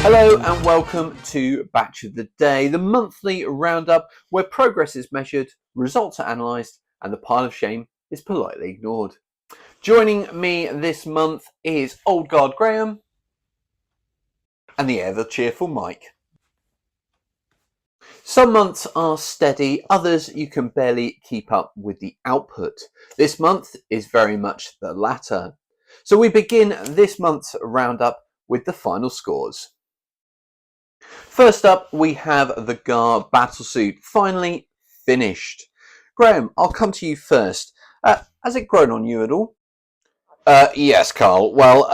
Hello and welcome to Batch of the Day, the monthly roundup where progress is measured, results are analysed, and the pile of shame is politely ignored. Joining me this month is Old Guard Graham and the ever cheerful Mike. Some months are steady, others you can barely keep up with the output. This month is very much the latter. So we begin this month's roundup with the final scores. First up, we have the GAR battlesuit, finally finished. Graham, I'll come to you first. Has it grown on you at all? Yes, Carl. Well,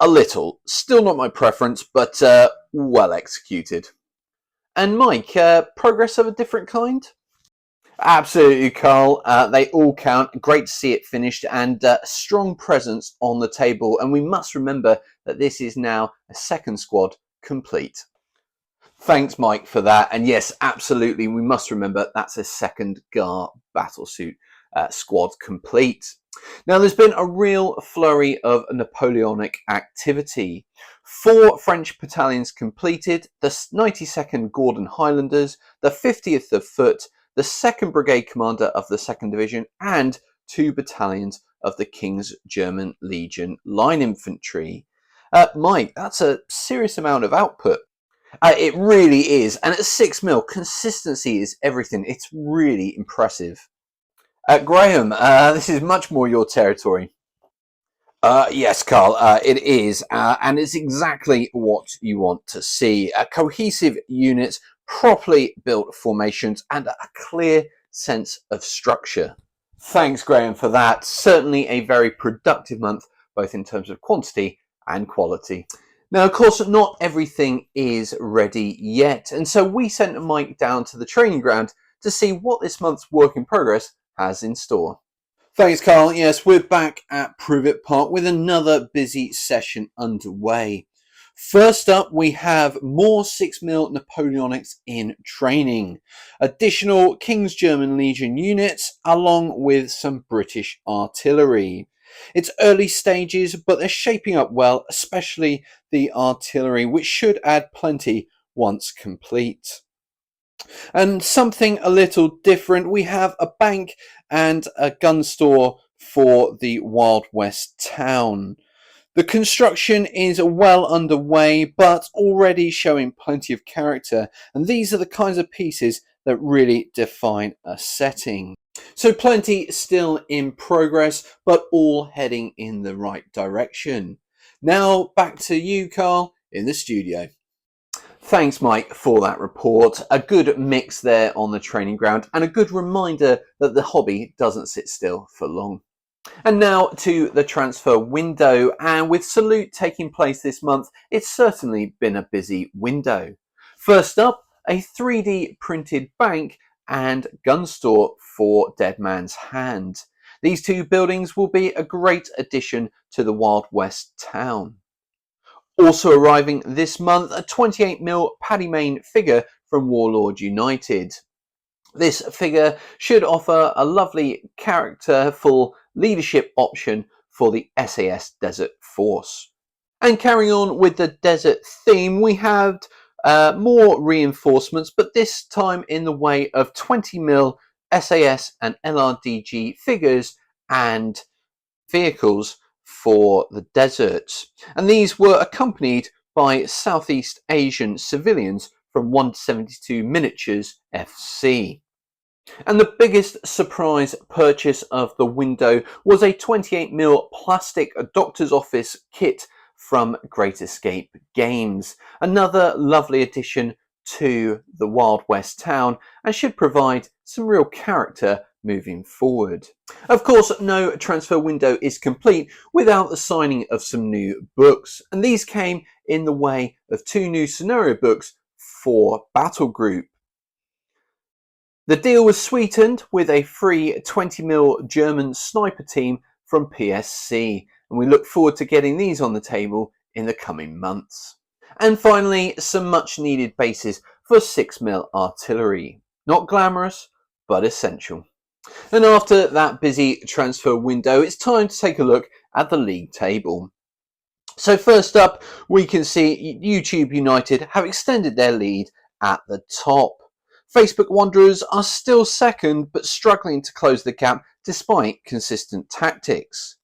a little. Still not my preference, but well executed. And Mike, progress of a different kind? Absolutely, Carl. They all count. Great to see it finished and a strong presence on the table. And we must remember that this is now a second squad complete. Thanks, Mike, for that. And yes, absolutely, we must remember that's a second GAR battlesuit squad complete. Now, there's been a real flurry of Napoleonic activity. 4 French battalions completed, the 92nd Gordon Highlanders, the 50th of Foot, the 2nd Brigade Commander of the 2nd Division, and 2 battalions of the King's German Legion Line Infantry. Mike, that's a serious amount of output. It really is. And at 6 mil, consistency is everything. It's really impressive. Graham, this is much more your territory. Yes, Carl, it is. And it's exactly what you want to see. Cohesive units, properly built formations, and a clear sense of structure. Thanks, Graham, for that. Certainly a very productive month, both in terms of quantity and quality. Now, of course, not everything is ready yet, and so we sent Mike down to the training ground to see what this month's work in progress has in store. Thanks, Carl. Yes, we're back at Privet Park with another busy session underway. First up, we have more 6mm Napoleonics in training, additional King's German Legion units, along with some British artillery. It's early stages, but they're shaping up well, especially the artillery, which should add plenty once complete. And something a little different, we have a bank and a gun store for the Wild West town. The construction is well underway, but already showing plenty of character, and these are the kinds of pieces that really define a setting. So plenty still in progress, but all heading in the right direction. Now back to you, Carl, in the studio. Thanks, Mike, for that report. A good mix there on the training ground and a good reminder that the hobby doesn't sit still for long. And now to the transfer window, and with Salute taking place this month, it's certainly been a busy window. First up, a 3D printed bank and gun store for Dead Man's Hand. These 2 buildings will be a great addition to the Wild West town. Also arriving this month, a 28mm Paddy Mayne figure from Warlord United. This figure should offer a lovely characterful leadership option for the SAS Desert Force. And carrying on with the desert theme, we have more reinforcements, but this time in the way of 20mm SAS and LRDG figures and vehicles for the deserts. And these were accompanied by Southeast Asian civilians from 172 Miniatures FC. And the biggest surprise purchase of the window was a 28mm plastic doctor's office kit from Great Escape Games. Another lovely addition to the Wild West town and should provide some real character moving forward. Of course, no transfer window is complete without the signing of some new books, and these came in the way of 2 new scenario books for Battle Group. The deal was sweetened with a free 20mm German sniper team from PSC, and we look forward to getting these on the table in the coming months. And finally, some much needed bases for 6mm artillery. Not glamorous, but essential. And after that busy transfer window, it's time to take a look at the league table. So first up, we can see YouTube United have extended their lead at the top. Facebook Wanderers are still second, but struggling to close the gap despite consistent tactics.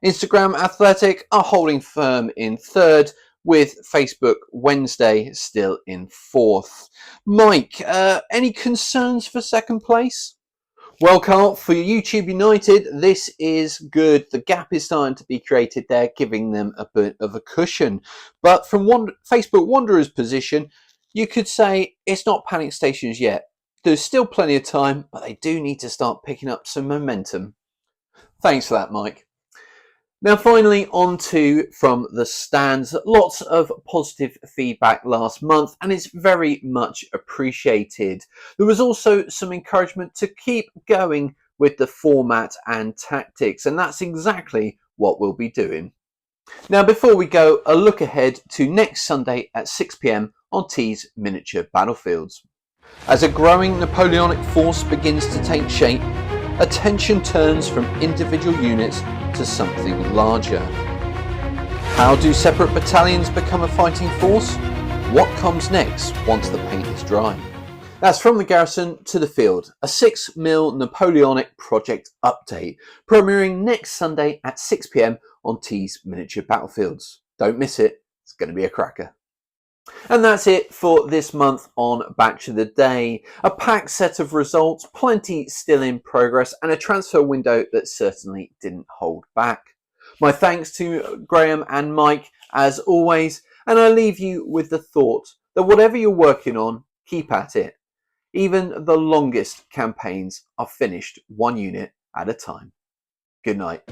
Instagram Athletic are holding firm in third, with Facebook Wednesday still in fourth. Mike, any concerns for second place? Well, Carl, for YouTube United, this is good. The gap is starting to be created there, giving them a bit of a cushion. But from Facebook Wanderers' position, you could say it's not panic stations yet. There's still plenty of time, but they do need to start picking up some momentum. Thanks for that, Mike. Now, finally, on to From the Stands. Lots of positive feedback last month, and it's very much appreciated. There was also some encouragement to keep going with the format and tactics, and that's exactly what we'll be doing. Now, before we go, a look ahead to next Sunday at 6 p.m. on Tees Miniature Battlefields. As a growing Napoleonic force begins to take shape, attention turns from individual units to something larger. How do separate battalions become a fighting force? What comes next once the paint is dry? That's From the Garrison to the Field, a 6mm Napoleonic project update, premiering next Sunday at 6 p.m. on Tees Miniature Battlefields. Don't miss it, it's going to be a cracker. And that's it for this month on Batch of the Day. A packed set of results, plenty still in progress, and a transfer window that certainly didn't hold back. My thanks to Graham and Mike, as always, and I leave you with the thought that whatever you're working on, keep at it. Even the longest campaigns are finished one unit at a time. Good night.